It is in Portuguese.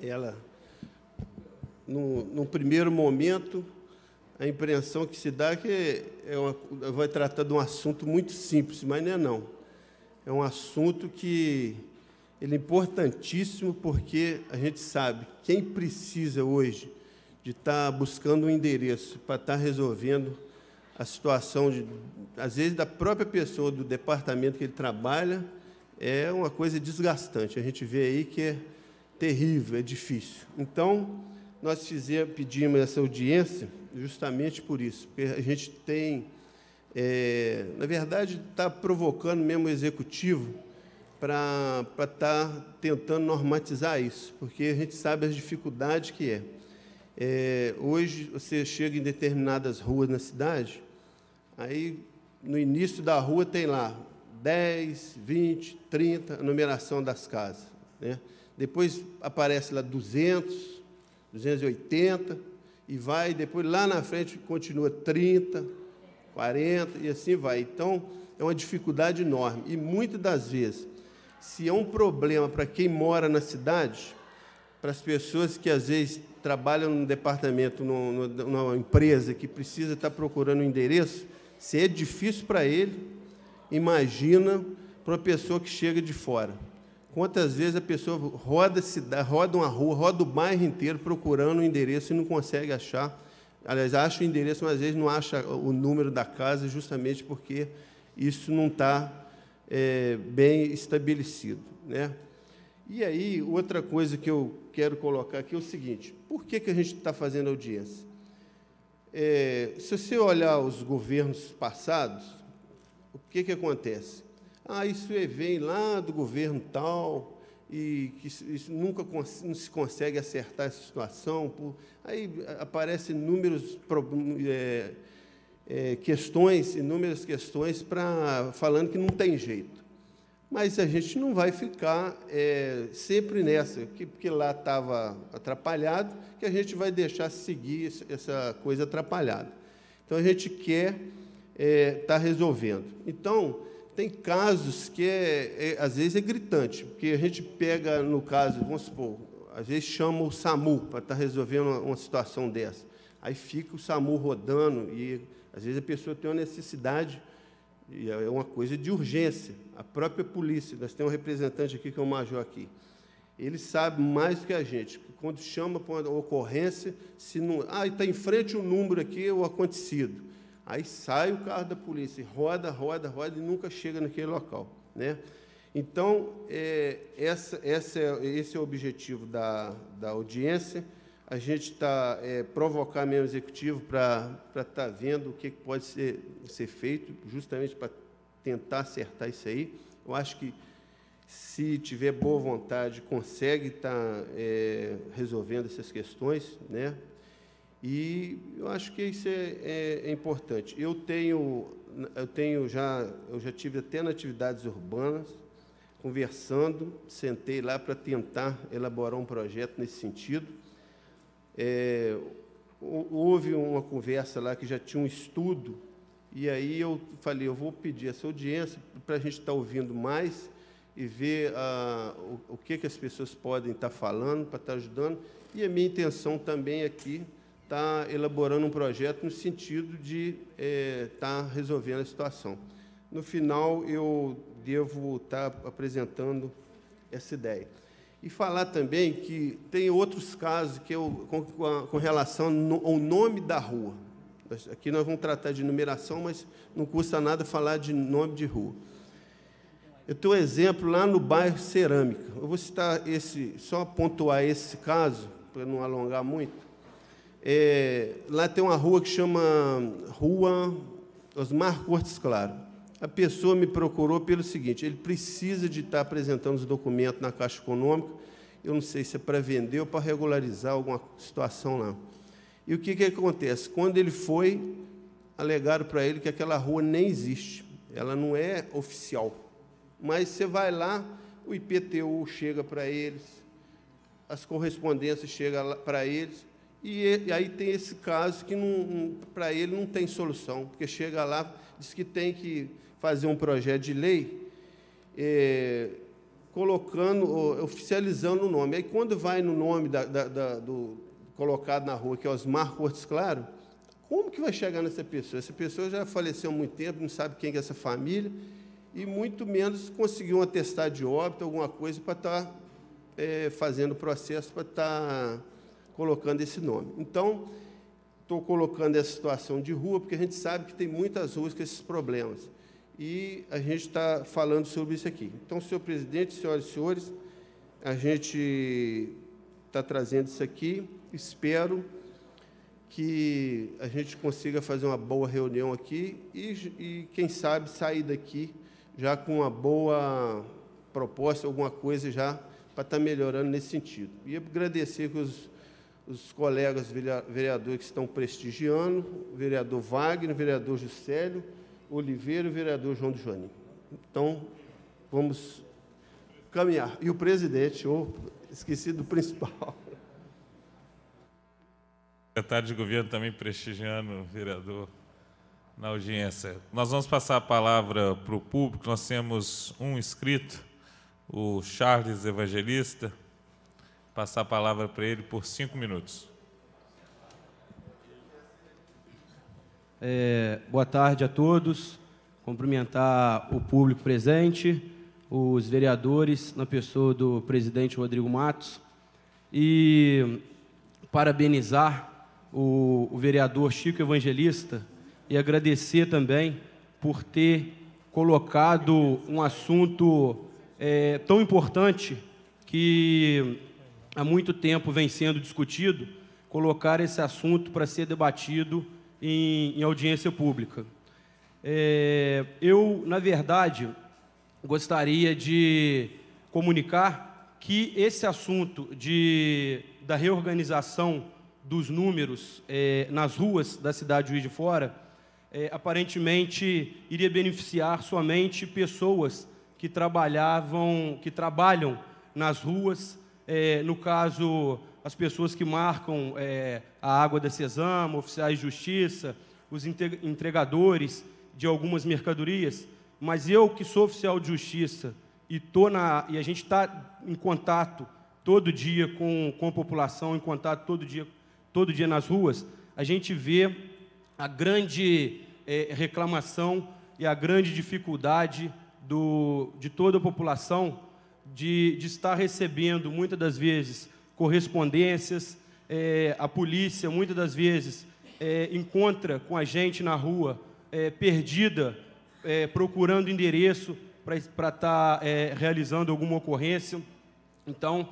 ela, num primeiro momento, a impressão que se dá é que vai tratar de um assunto muito simples, mas não é não. É um assunto que ele é importantíssimo, porque a gente sabe quem precisa hoje de estar buscando um endereço para estar resolvendo a situação, às vezes, da própria pessoa, do departamento que ele trabalha, é uma coisa desgastante. A gente vê aí que é terrível, é difícil. Então, nós pedimos essa audiência justamente por isso, porque a gente tem, na verdade, está provocando mesmo o executivo para estar tentando normatizar isso, porque a gente sabe as dificuldades que é. Hoje, você chega em determinadas ruas na cidade, aí, no início da rua, tem lá 10, 20, 30, a numeração das casas, né? Depois aparece lá 200, 280, e vai, depois, lá na frente, continua 30, 40, e assim vai. Então, é uma dificuldade enorme. E, muitas das vezes, se é um problema para quem mora na cidade, para as pessoas que, às vezes, trabalham num departamento, numa empresa que precisa estar procurando um endereço, se é difícil para ele, imagina para uma pessoa que chega de fora. Quantas vezes a pessoa roda a cidade, roda uma rua, roda o bairro inteiro procurando um endereço e não consegue achar. Aliás, acha o endereço, mas às vezes não acha o número da casa, justamente porque isso não está bem estabelecido, né? E aí, outra coisa que eu quero colocar aqui é o seguinte: por que a gente está fazendo audiência? Se você olhar os governos passados, o que acontece? Isso vem lá do governo tal, e que isso nunca não se consegue acertar essa situação. Aí aparecem inúmeras questões falando que não tem jeito. Mas a gente não vai ficar sempre nessa, porque lá estava atrapalhado, que a gente vai deixar seguir essa coisa atrapalhada. Então, a gente quer estar resolvendo. Então, tem casos que, às vezes, é gritante, porque a gente pega, no caso, vamos supor, às vezes chama o SAMU para estar resolvendo uma situação dessa. Aí fica o SAMU rodando e, às vezes, a pessoa tem uma necessidade, e é uma coisa de urgência. A própria polícia, nós temos um representante aqui, que é o major aqui, ele sabe mais do que a gente. Quando chama para uma ocorrência, se não... está em frente um número aqui, o acontecido. Aí sai o carro da polícia, roda e nunca chega naquele local, né? Então, esse é o objetivo da audiência. A gente está provocar mesmo o executivo para estar vendo o que pode ser feito, justamente para tentar acertar isso aí. Eu acho que, se tiver boa vontade, consegue estar resolvendo essas questões, né? E eu acho que isso é importante. Eu já tive até nas atividades urbanas, conversando, sentei lá para tentar elaborar um projeto nesse sentido. Houve uma conversa lá que já tinha um estudo, e aí eu falei, eu vou pedir essa audiência para a gente estar ouvindo mais e ver o que as pessoas podem estar falando, para estar ajudando. E a minha intenção também aqui está elaborando um projeto no sentido de estar resolvendo a situação. No final, eu devo estar apresentando essa ideia. E falar também que tem outros casos que com relação ao nome da rua. Aqui nós vamos tratar de numeração, mas não custa nada falar de nome de rua. Eu tenho um exemplo lá no bairro Cerâmica. Eu vou citar só pontuar esse caso, para não alongar muito. Lá tem uma rua que chama Rua Osmar Cortes Claro. A pessoa me procurou pelo seguinte: ele precisa de estar apresentando os documentos na Caixa Econômica, eu não sei se é para vender ou para regularizar alguma situação lá. E o que acontece? Quando ele foi, alegaram para ele que aquela rua nem existe, ela não é oficial. Mas você vai lá, o IPTU chega para eles, as correspondências chegam para eles, e aí tem esse caso que, para ele, não tem solução, porque chega lá, diz que tem que fazer um projeto de lei colocando, oficializando o nome. Aí, quando vai no nome do colocado na rua, que é Osmar Cortes Claro, como que vai chegar nessa pessoa? Essa pessoa já faleceu há muito tempo, não sabe quem é essa família, e muito menos conseguiu um atestado de óbito, alguma coisa, para estar fazendo o processo, para estar colocando esse nome. Então, estou colocando essa situação de rua, porque a gente sabe que tem muitas ruas com esses problemas. E a gente está falando sobre isso aqui. Então, senhor presidente, senhoras e senhores, a gente está trazendo isso aqui. Espero que a gente consiga fazer uma boa reunião aqui e quem sabe, sair daqui já com uma boa proposta, alguma coisa já para estar melhorando nesse sentido. E agradecer que os colegas vereadores que estão prestigiando, o vereador Wagner, o vereador Juscelio Oliveira e o vereador João de Joanim. Então, vamos caminhar. E o presidente, esqueci do principal. O secretário de governo também prestigiando o vereador na audiência. Nós vamos passar a palavra para o público. Nós temos um inscrito, o Charles Evangelista. Passar a palavra para ele por 5 minutos. Boa tarde a todos. Cumprimentar o público presente, os vereadores, na pessoa do presidente Rodrigo Matos, e parabenizar o vereador Chico Evangelista e agradecer também por ter colocado um assunto tão importante que há muito tempo vem sendo discutido, colocar esse assunto para ser debatido em audiência pública. Eu, na verdade, gostaria de comunicar que esse assunto da reorganização dos números nas ruas da cidade de Juiz de Fora, aparentemente iria beneficiar somente pessoas que trabalham nas ruas, no caso, as pessoas que marcam a água da Cesama, oficiais de justiça, os entregadores de algumas mercadorias, mas eu, que sou oficial de justiça e a gente está em contato todo dia com a população, em contato todo dia nas ruas, a gente vê a grande reclamação e a grande dificuldade de toda a população de estar recebendo, muitas das vezes, correspondências. A polícia, muitas das vezes, encontra com a gente na rua, perdida, procurando endereço para estar realizando alguma ocorrência. Então,